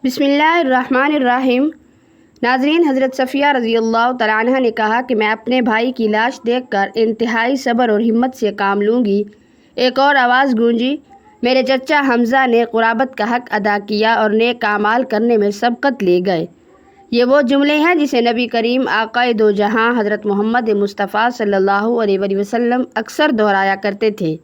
بسم اللہ الرحمن الرحیم۔ ناظرین، حضرت صفیہ رضی اللہ تعالیٰ عنہ نے کہا کہ میں اپنے بھائی کی لاش دیکھ کر انتہائی صبر اور ہمت سے کام لوں گی۔ ایک اور آواز گونجی، میرے چچا حمزہ نے قرابت کا حق ادا کیا اور نیک اعمال کرنے میں سبقت لے گئے۔ یہ وہ جملے ہیں جسے نبی کریم آقائے دو جہاں حضرت محمد مصطفیٰ صلی اللہ علیہ وآلہ وسلم اکثر دہرایا کرتے تھے۔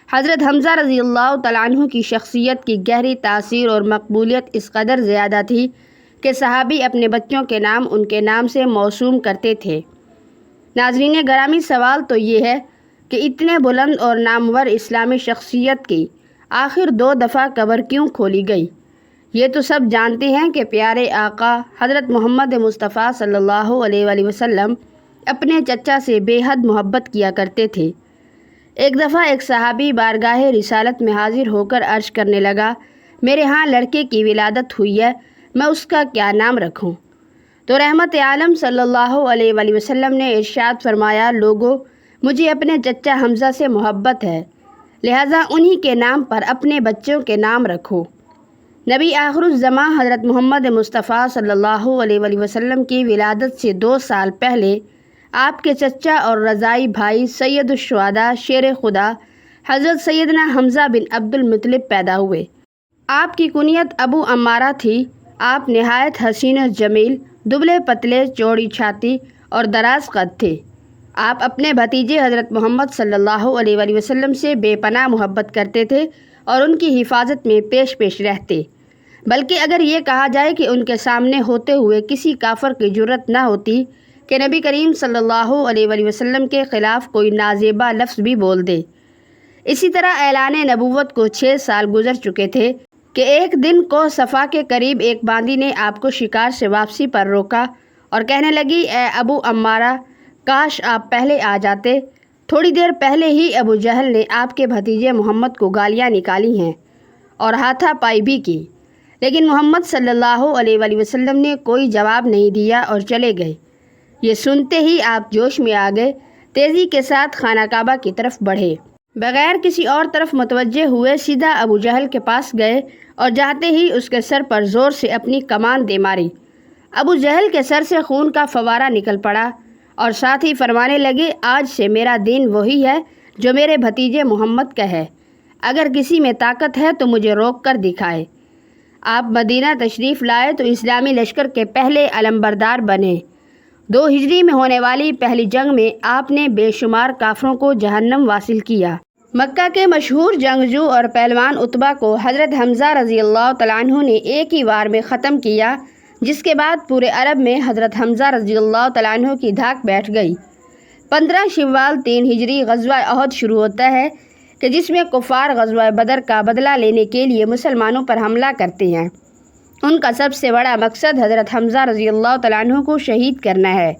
حضرت حمزہ رضی اللہ تعالیٰ عنہ کی شخصیت کی گہری تاثیر اور مقبولیت اس قدر زیادہ تھی کہ صحابی اپنے بچوں کے نام ان کے نام سے موسوم کرتے تھے۔ ناظرین گرامی، سوال تو یہ ہے کہ اتنے بلند اور نامور اسلامی شخصیت کی آخر 2 دفعہ قبر کیوں کھولی گئی؟ یہ تو سب جانتے ہیں کہ پیارے آقا حضرت محمد مصطفیٰ صلی اللہ علیہ وآلہ وسلم اپنے چچا سے بے حد محبت کیا کرتے تھے۔ ایک دفعہ ایک صحابی بارگاہ رسالت میں حاضر ہو کر عرض کرنے لگا، میرے ہاں لڑکے کی ولادت ہوئی ہے، میں اس کا کیا نام رکھوں؟ تو رحمت عالم صلی اللہ علیہ وآلہ وسلم نے ارشاد فرمایا، لوگو، مجھے اپنے چچا حمزہ سے محبت ہے، لہٰذا انہی کے نام پر اپنے بچوں کے نام رکھو۔ نبی آخر الزماں حضرت محمد مصطفیٰ صلی اللہ علیہ وآلہ وسلم کی ولادت سے 2 سال پہلے آپ کے چچا اور رضائی بھائی سید الشہداء شیر خدا حضرت سیدنا حمزہ بن عبد المطلب پیدا ہوئے۔ آپ کی کنیت ابو عمارہ تھی۔ آپ نہایت حسین و جمیل، دبلے پتلے، چوڑی چھاتی اور دراز قد تھے۔ آپ اپنے بھتیجے حضرت محمد صلی اللہ علیہ وآلہ وسلم سے بے پناہ محبت کرتے تھے اور ان کی حفاظت میں پیش پیش رہتے، بلکہ اگر یہ کہا جائے کہ ان کے سامنے ہوتے ہوئے کسی کافر کی جرأت نہ ہوتی کہ نبی کریم صلی اللہ علیہ وآلہ وسلم کے خلاف کوئی نازیبا لفظ بھی بول دے۔ اسی طرح اعلان نبوت کو 6 سال گزر چکے تھے کہ ایک دن کوہ صفا کے قریب ایک باندی نے آپ کو شکار سے واپسی پر روکا اور کہنے لگی، اے ابو عمارہ، کاش آپ پہلے آ جاتے۔ تھوڑی دیر پہلے ہی ابو جہل نے آپ کے بھتیجے محمد کو گالیاں نکالی ہیں اور ہاتھا پائی بھی کی، لیکن محمد صلی اللہ علیہ وآلہ وسلم نے کوئی جواب نہیں دیا اور چلے گئے۔ یہ سنتے ہی آپ جوش میں آ گئے، تیزی کے ساتھ خانہ کعبہ کی طرف بڑھے، بغیر کسی اور طرف متوجہ ہوئے سیدھا ابو جہل کے پاس گئے اور جاتے ہی اس کے سر پر زور سے اپنی کمان دے ماری۔ ابو جہل کے سر سے خون کا فوارہ نکل پڑا اور ساتھ ہی فرمانے لگے، آج سے میرا دین وہی ہے جو میرے بھتیجے محمد کا ہے، اگر کسی میں طاقت ہے تو مجھے روک کر دکھائے۔ آپ مدینہ تشریف لائے تو اسلامی لشکر کے پہلے علمبردار بنے۔ 2 ہجری میں ہونے والی پہلی جنگ میں آپ نے بے شمار کافروں کو جہنم واصل کیا۔ مکہ کے مشہور جنگجو اور پہلوان عتبہ کو حضرت حمزہ رضی اللہ تعالیٰ عنہ نے ایک ہی وار میں ختم کیا، جس کے بعد پورے عرب میں حضرت حمزہ رضی اللہ تعالیٰ عنہ کی دھاک بیٹھ گئی۔ 15 شوال 3 ہجری غزوہ احد شروع ہوتا ہے کہ جس میں کفار غزوہ بدر کا بدلہ لینے کے لیے مسلمانوں پر حملہ کرتے ہیں۔ ان کا سب سے بڑا مقصد حضرت حمزہ رضی اللہ تعالیٰ عنہ کو شہید کرنا ہے،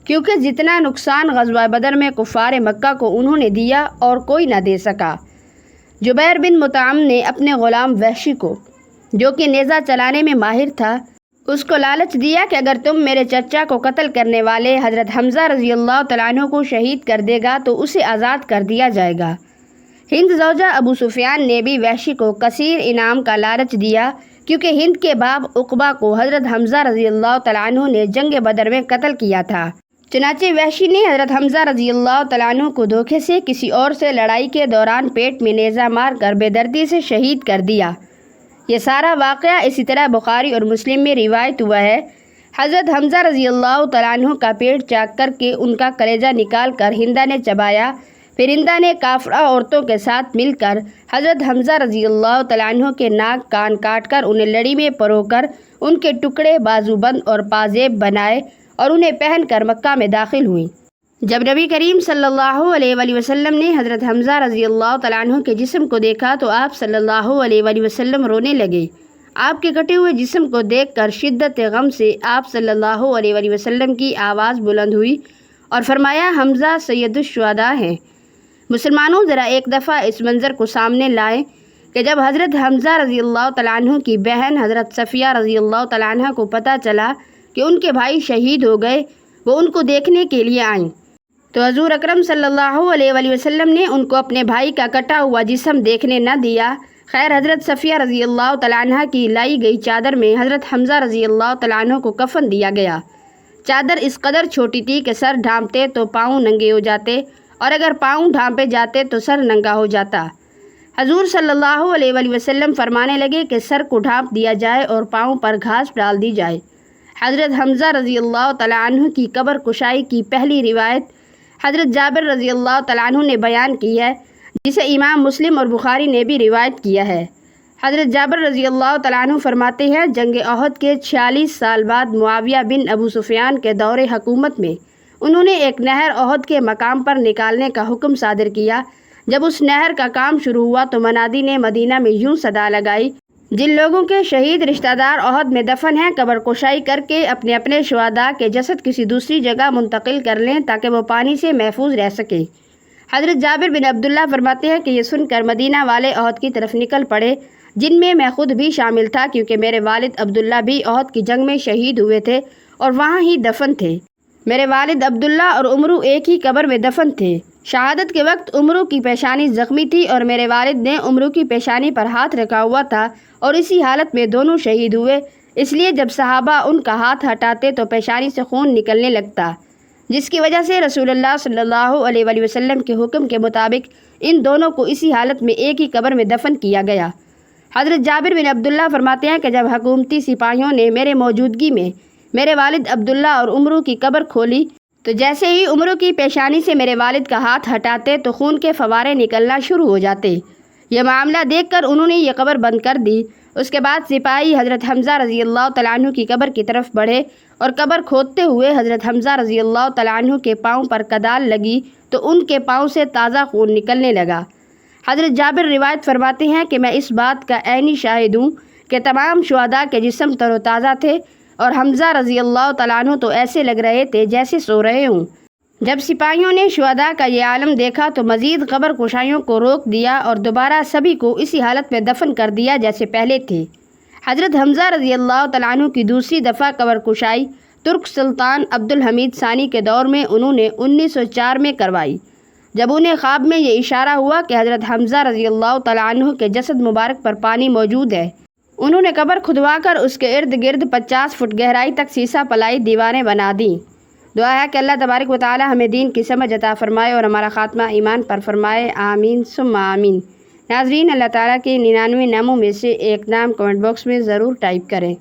کیونکہ جتنا نقصان غزوہ بدر میں کفار مکہ کو انہوں نے دیا اور کوئی نہ دے سکا۔ جبیر بن مطعم نے اپنے غلام وحشی کو، جو کہ نیزہ چلانے میں ماہر تھا، اس کو لالچ دیا کہ اگر تم میرے چچا کو قتل کرنے والے حضرت حمزہ رضی اللہ تعالیٰ عنہ کو شہید کر دے گا تو اسے آزاد کر دیا جائے گا۔ ہند زوجہ ابو سفیان نے بھی وحشی کو کثیر انعام کا لالچ دیا، کیونکہ ہند کے باپ عقبہ کو حضرت حمزہ رضی اللہ تعالیٰ عنہ نے جنگ بدر میں قتل کیا تھا۔ چنانچہ وحشی نے حضرت حمزہ رضی اللہ تعالیٰ عنہ کو دھوکے سے کسی اور سے لڑائی کے دوران پیٹ میں نیزہ مار کر بے دردی سے شہید کر دیا۔ یہ سارا واقعہ اسی طرح بخاری اور مسلم میں روایت ہوا ہے۔ حضرت حمزہ رضی اللہ تعالیٰ عنہ کا پیٹ چاک کر کے ان کا کلیجہ نکال کر ہندہ نے چبایا، پھر ہندہ نے کافرہ عورتوں کے ساتھ مل کر حضرت حمزہ رضی اللہ تعالیٰ عنہ کے ناک کان کاٹ کر انہیں لڑی میں پرو کر ان کے ٹکڑے بازو بند اور پازیب بنائے اور انہیں پہن کر مکہ میں داخل ہوئیں۔ جب نبی کریم صلی اللہ علیہ وآلہ وسلم نے حضرت حمزہ رضی اللہ تعالیٰ عنہ کے جسم کو دیکھا تو آپ صلی اللہ علیہ وآلہ وسلم رونے لگے۔ آپ کے کٹے ہوئے جسم کو دیکھ کر شدت غم سے آپ صلی اللہ علیہ وآلہ وسلم کی آواز بلند ہوئی اور فرمایا، حمزہ سید الشہداء ہیں۔ مسلمانوں، ذرا ایک دفعہ اس منظر کو سامنے لائیں کہ جب حضرت حمزہ رضی اللہ تعالیٰ عنہ کی بہن حضرت صفیہ رضی اللہ تعالیٰ عنہ کو پتہ چلا کہ ان کے بھائی شہید ہو گئے، وہ ان کو دیکھنے کے لیے آئیں تو حضور اکرم صلی اللہ علیہ وآلہ وسلم نے ان کو اپنے بھائی کا کٹا ہوا جسم دیکھنے نہ دیا، خیر حضرت صفیہ رضی اللہ تعالیٰ عنہ کی لائی گئی چادر میں حضرت حمزہ رضی اللہ تعالیٰ عنہ کو کفن دیا گیا۔ چادر اس قدر چھوٹی تھی کہ سر ڈھانپتے تو پاؤں ننگے ہو جاتے اور اگر پاؤں ڈھانپے جاتے تو سر ننگا ہو جاتا۔ حضور صلی اللہ علیہ وآلہ وسلم فرمانے لگے کہ سر کو ڈھانپ دیا جائے اور پاؤں پر گھاس ڈال دی جائے۔ حضرت حمزہ رضی اللہ تعالیٰ عنہ کی قبر کشائی کی پہلی روایت حضرت جابر رضی اللہ تعالیٰ عنہ نے بیان کی ہے، جسے امام مسلم اور بخاری نے بھی روایت کیا ہے۔ حضرت جابر رضی اللہ تعالیٰ عنہ فرماتے ہیں، جنگ احد کے 46 سال بعد معاویہ بن ابو سفیان کے دور حکومت میں انہوں نے ایک نہر احد کے مقام پر نکالنے کا حکم صادر کیا۔ جب اس نہر کا کام شروع ہوا تو منادی نے مدینہ میں یوں صدا لگائی، جن لوگوں کے شہید رشتہ دار احد میں دفن ہیں قبر کشائی کر کے اپنے اپنے شہداء کے جسد کسی دوسری جگہ منتقل کر لیں تاکہ وہ پانی سے محفوظ رہ سکیں۔ حضرت جابر بن عبداللہ فرماتے ہیں کہ یہ سن کر مدینہ والے احد کی طرف نکل پڑے، جن میں میں خود بھی شامل تھا، کیونکہ میرے والد عبداللہ بھی احد کی جنگ میں شہید ہوئے تھے اور وہاں ہی دفن تھے۔ میرے والد عبداللہ اور عمرو ایک ہی قبر میں دفن تھے۔ شہادت کے وقت عمرو کی پیشانی زخمی تھی اور میرے والد نے عمرو کی پیشانی پر ہاتھ رکھا ہوا تھا اور اسی حالت میں دونوں شہید ہوئے۔ اس لیے جب صحابہ ان کا ہاتھ ہٹاتے تو پیشانی سے خون نکلنے لگتا، جس کی وجہ سے رسول اللہ صلی اللہ علیہ وآلہ وسلم کے حکم کے مطابق ان دونوں کو اسی حالت میں ایک ہی قبر میں دفن کیا گیا۔ حضرت جابر بن عبداللہ فرماتے ہیں کہ جب حکومتی سپاہیوں نے میرے موجودگی میں میرے والد عبداللہ اور عمرو کی قبر کھولی تو جیسے ہی عمرو کی پیشانی سے میرے والد کا ہاتھ ہٹاتے تو خون کے فوارے نکلنا شروع ہو جاتے۔ یہ معاملہ دیکھ کر انہوں نے یہ قبر بند کر دی۔ اس کے بعد سپاہی حضرت حمزہ رضی اللہ تعالیٰ عنہ کی قبر کی طرف بڑھے اور قبر کھودتے ہوئے حضرت حمزہ رضی اللہ تعالیٰ عنہ کے پاؤں پر کدال لگی تو ان کے پاؤں سے تازہ خون نکلنے لگا۔ حضرت جابر روایت فرماتے ہیں کہ میں اس بات کا عینی شاہد ہوں کہ تمام شہداء کے جسم تر و تازہ تھے اور حمزہ رضی اللہ تعالیٰ عنہ تو ایسے لگ رہے تھے جیسے سو رہے ہوں۔ جب سپاہیوں نے شہداء کا یہ عالم دیکھا تو مزید قبر کشائیوں کو روک دیا اور دوبارہ سبھی کو اسی حالت میں دفن کر دیا جیسے پہلے تھے۔ حضرت حمزہ رضی اللہ تعالیٰ عنہ کی دوسری دفعہ قبر کشائی ترک سلطان عبد الحمید ثانی کے دور میں انہوں نے 1904 میں کروائی، جب انہیں خواب میں یہ اشارہ ہوا کہ حضرت حمزہ رضی اللہ تعالیٰ عنہ کے جسد مبارک پر پانی موجود ہے۔ انہوں نے قبر کھدوا کر اس کے ارد گرد 50 فٹ گہرائی تک سیسہ پلائی دیواریں بنا دیں۔ دعا ہے کہ اللہ تبارک و تعالی ہمیں دین کی سمجھ عطا فرمائے اور ہمارا خاتمہ ایمان پر فرمائے، آمین ثم آمین۔ ناظرین، اللہ تعالیٰ کے 99 ناموں میں سے ایک نام کمنٹ باکس میں ضرور ٹائپ کریں۔